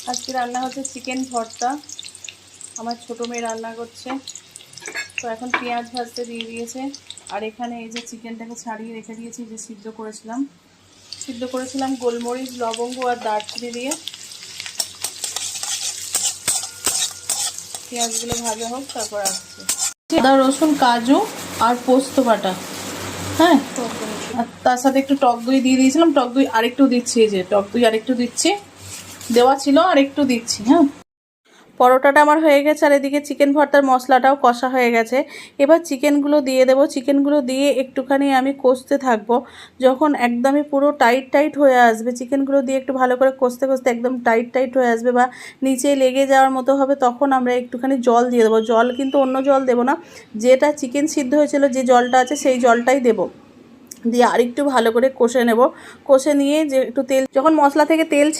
আজকে রান্না হচ্ছে চিকেন ভর্তা। আমার ছোটো মেয়ে রান্না করছে। তো এখন পেঁয়াজ ভাজতে দিয়ে দিয়েছে। আর এখানে এই যে চিকেনটাকে ছাড়িয়ে রেখে দিয়েছি, যে সিদ্ধ করেছিলাম গোলমরিচ, লবঙ্গ আর দারচিনি দিয়ে। পেঁয়াজগুলো ভাজা হোক, তারপর আসছে। আদা, রসুন, কাজু আর পোস্ত বাটা। হ্যাঁ, আর তার সাথে একটু টক দই দিয়ে দিয়েছিলাম। টক দই আরেকটু দিচ্ছি, এই যে টক দই আরেকটু দিচ্ছি, দেওয়া ছিল আরেকটু দিচ্ছি। হ্যাঁ, পরোটাটা আমার হয়ে গেছে, আর এদিকে চিকেন ভর্তার মশলাটাও কষা হয়ে গেছে। এবার চিকেনগুলো দিয়ে দেবো। চিকেনগুলো দিয়ে একটুখানি আমি কষতে থাকবো। যখন একদমই পুরো টাইট হয়ে আসবে, চিকেনগুলো দিয়ে একটু ভালো করে কষতে কষতে একদম টাইট হয়ে আসবে বা নিচে লেগে যাওয়ার মতো হবে, তখন আমরা একটুখানি জল দিয়ে দেবো। জল কিন্তু অন্য জল দেবো না, যেটা চিকেন সিদ্ধ হয়েছিল যে জলটা আছে সেই জলটাই দেবো। দিয়ে আরেকটু ভালো করে কষে নেব। কষে নিয়ে যে একটু তেল, যখন মশলা থেকে তেল